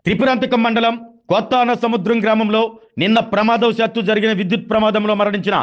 త్రిపురాంతకం మండలం కొత్త సముద్రం గ్రామంలో నిన్న ప్రమాదవశాత్తు జరిగిన విద్యుత్ ప్రమాదంలో మరణించిన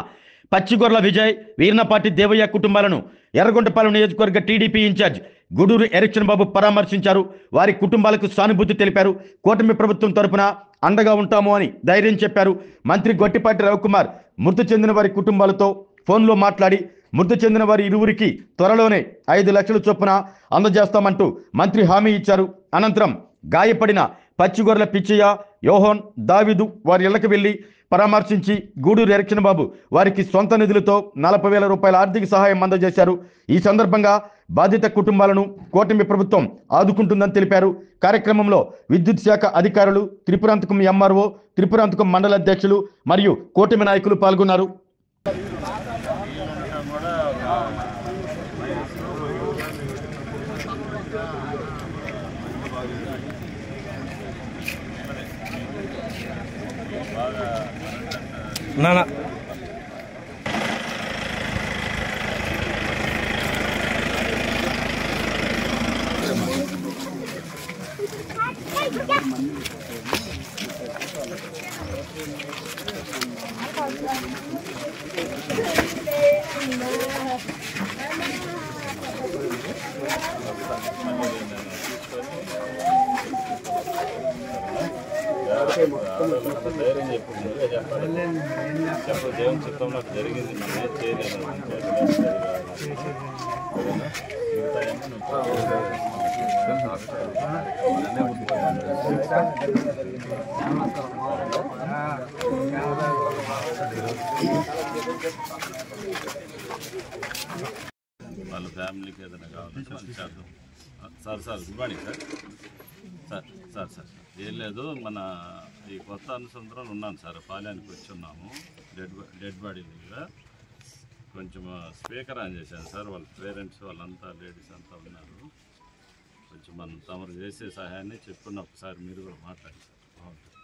పచ్చిగొర్ల విజయ్, వీర్నపాటి దేవయ్య కుటుంబాలను ఎర్రగొండపాలెం నియోజకవర్గ టీడీపీ ఇన్ఛార్జ్ గూడూరు ఎలక్షన్ బాబు పరామర్శించారు. వారి కుటుంబాలకు సానుభూతి తెలిపారు. కూటమి ప్రభుత్వం తరపున అండగా ఉంటాము అని ధైర్యం చెప్పారు. మంత్రి గొట్టిపాటి రవికుమార్ మృతి చెందిన వారి కుటుంబాలతో ఫోన్లో మాట్లాడి మృతి చెందిన వారి ఇరువురికి త్వరలోనే 5 లక్షల చొప్పున అందజేస్తామంటూ మంత్రి హామీ ఇచ్చారు. అనంతరం గాయపడిన పచ్చిగొర్ల పిచ్చయ్య, యోహోన్, దావిదు వారి ఇళ్లకు వెళ్లి పరామర్శించి గూడూరు ఎలక్షన్ బాబు వారికి సొంత నిధులతో 40,000 రూపాయల ఆర్థిక సహాయం అందజేశారు. ఈ సందర్భంగా బాధిత కుటుంబాలను కూటమి ప్రభుత్వం ఆదుకుంటుందని తెలిపారు. కార్యక్రమంలో విద్యుత్ శాఖ అధికారులు, త్రిపురాంతకం ఎంఆర్ఓ, త్రిపురాంతకం మండల అధ్యక్షులు మరియు కూటమి నాయకులు పాల్గొన్నారు. నానా ధైర్యం చెప్పు, ముందుగా చెప్పాలి. చెప్పు, దేవుని చిత్తం నాకు జరిగింది, మనం ఏం చేయలేదు. వాళ్ళ ఫ్యామిలీకి ఏదైనా కావాలంటే మనం చేద్దాం. Sir good morning sir. ఏం లేదు, మన ఈ కొత్త అనుసంధానం ఉన్నాను సార్. పాలయానికి వచ్చి ఉన్నాము, డెడ్ బాడీ దగ్గర. కొంచెం స్పీకర్ ఆన్ చేశాను సార్. వాళ్ళ పేరెంట్స్ వాళ్ళంతా లేడీస్ అంతా ఉన్నారు. కొంచెం మనం తమరు చేసే సహాయాన్ని చెప్పుకున్న ఒకసారి మీరు కూడా మాట్లాడండి సార్. బాగుంటుంది.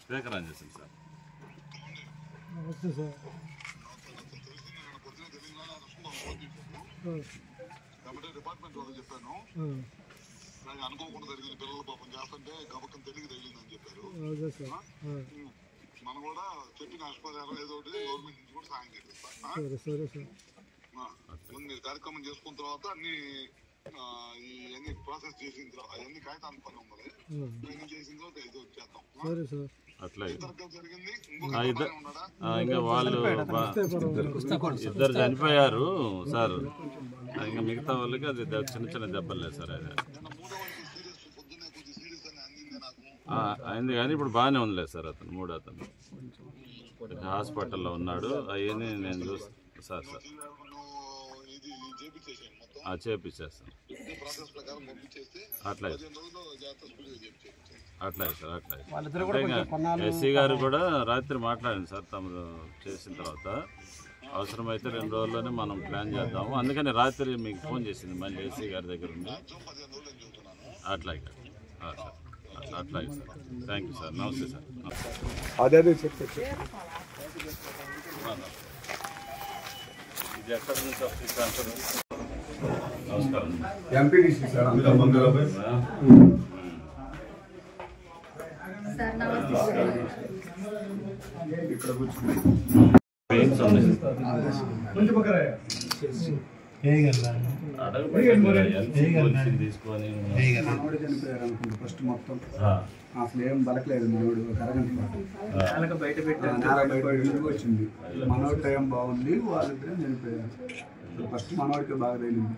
స్పీకర్ ఆన్ చేశాను సార్. డిపార్ట్మెంట్ వాళ్ళు చెప్పాను, అనుకోకుండా జరిగింది, పిల్లలు పాపం చేస్తుంటే గబక్కని తెలియక తగిలిందని చెప్పారు. మనం కూడా చెప్పిన హాస్పిటల్ ఏదో గవర్నమెంట్ నుంచి కూడా సాయం చేస్తాం. మీరు కార్యక్రమం చేసుకున్న తర్వాత అన్ని ప్రాసెస్ చేసిన తర్వాత అవన్నీ కాగితాలు పని ఉంది, ఇవన్నీ చేసిన తర్వాత ఏదో చేద్దాం. అట్లా ఇంకా వాళ్ళు ఇద్దరు చనిపోయారు సార్. ఇంకా మిగతా వాళ్ళకి అది చిన్న దెబ్బలు లేదు సార్. అది అయింది కానీ ఇప్పుడు బాగానే ఉండలేదు సార్. అతను హాస్పిటల్లో ఉన్నాడు. అవన్నీ నేను చూస్తాను సార్. చేపించేస్తాను. అట్లా సార్. ఎస్సీ గారు కూడా రాత్రి మాట్లాడింది సార్. తమరు చేసిన తర్వాత అవసరమైతే 2 రోజుల్లోనే మనం ప్లాన్ చేద్దాము. అందుకని రాత్రి మీకు ఫోన్ చేసింది మళ్ళీ ఎస్సీ గారి దగ్గర ఉంది. అట్లాగే సార్. అట్లాగే సార్. Thank you sir. నమస్తే సార్. ఇది ఎక్కడ నుంచి వస్తుంది? నమస్కారం. MPDC sir. ఇక్కడ తీసుకొని ఫస్ట్ మొత్తం అసలు ఏం బలకలేదు. మనోడు కరగంట బయట వచ్చింది. మనోడి టైం బాగుంది, వాళ్ళిద్దరే చనిపోయారు. ఫస్ట్ మనోడికి బాగా తగిలింది.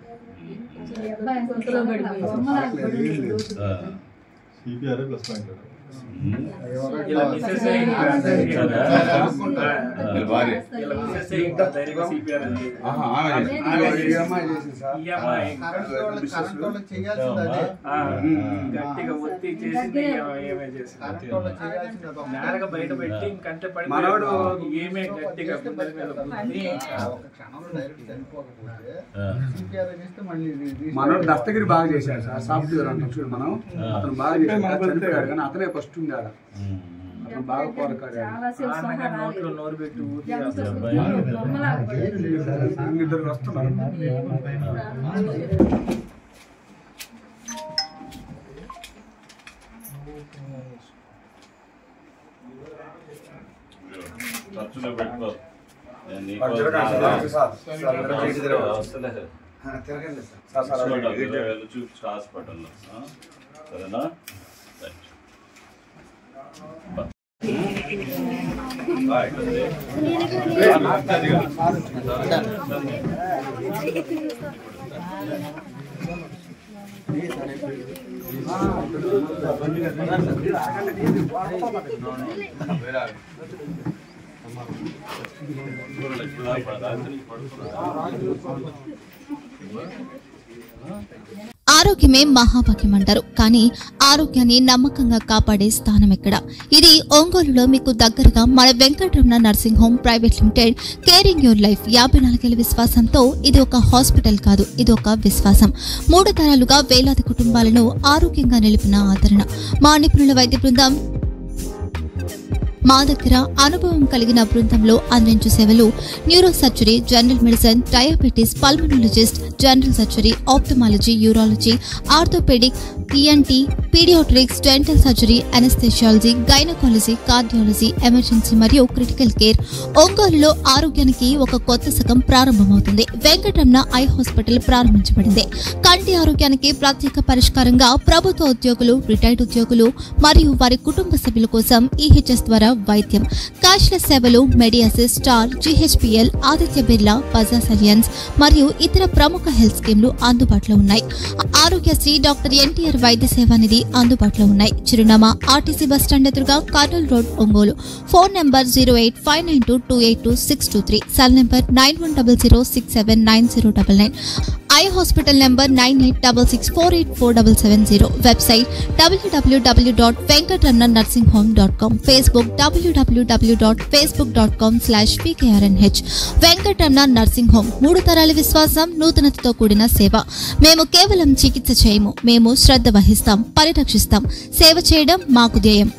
గట్టిగా ఒత్తి చేసింది నేరగా బయట పెట్టి కంటే పడి ఏమే గట్టిగా మనోడు దస్తగిరి బాగా చేశాడు సార్. సాఫ్ట్వేర్ అంటాం చూడు మనం, అతను బాగా చేశాడు. చనిపోయాడు కానీ అతనే ఫస్ట్ ఉన్నాడు. అతను బాగా పోరాడు. నోట్లో నోరు పెట్టి ఇద్దరు వస్తున్నారు. ఖర్చులో పెట్టుకో. చూపించు హాస్పిటల్లో, సరేనా? ఆరోగ్యమే మహాభాగ్యం అంటారు. కానీ ఆరోగ్యాన్ని నమ్మకంగా కాపాడే స్థానం ఎక్కడ? ఇది ఒంగోలులో మీకు దగ్గరగా మన Venkataramana nursing home private limited. Caring your life 54 ఏళ్ల విశ్వాసంతో ఇది ఒక హాస్పిటల్ కాదు, ఇది ఒక విశ్వాసం. 3 తరాలుగా వేలాది కుటుంబాలను ఆరోగ్యంగా నిలిపిన ఆదరణ. మా నిపుణుల వైద్య బృందం మా దగ్గర అనుభవం కలిగిన బృందంలో అందించే సేవలు neuro surgery, general medicine, diabetes, pulmonologist, general surgery, ophthalmology, urology, orthopaedic, ENT, paediatrics, dental surgery, anaesthesiology, gynaecology, cardiology, emergency మరియు క్రిటికల్ కేర్. ఒంగోలులో ఆరోగ్యానికి ఒక కొత్త శకం ప్రారంభమవుతుంది. వెంకటరమణ ఐ హాస్పిటల్ ప్రారంభించబడింది. కంటి ఆరోగ్యానికి ప్రత్యేక పరిష్కారంగా ప్రభుత్వ ఉద్యోగులు, రిటైర్డ్ ఉద్యోగులు మరియు వారి కుటుంబ సభ్యుల కోసం ఈహెచ్ఎస్ ద్వారా వైద్యం, క్యాష్లెస్ సేవలు, మెడియాసిస్, స్టార్, జీహెచ్పీఎల్, ఆదిత్య బిర్లా, బజాజ్ అలియన్స్ మరియు ఇతర ప్రముఖ హెల్త్ స్కీమ్లు అందుబాటులో ఉన్నాయి. ఆరోగ్యశ్రీ, డాక్టర్ ఎన్టీఆర్ వైద్య సేవానిధి అందుబాటులో ఉన్నాయి. చిరునామా ఆర్టీసీ బస్టాండ్ ఎదురుగా, Kurnool road, Ongole. Phone number 08592282623, cell number 9100679099. Eye hospital number 9866484770. Website www.venkatramananursinghome.com. Facebook www.facebook.com/pkrnh. Venkataramana nursing home, 3 తరాల విశ్వాసం, నూతనతతో కూడిన సేవ. మేము కేవలం చికిత్స చేయము, మేము శ్రద్ధ వహిస్తాం, పరిరక్షిస్తాం. సేవ చేయడం మాకు ధ్యేయం.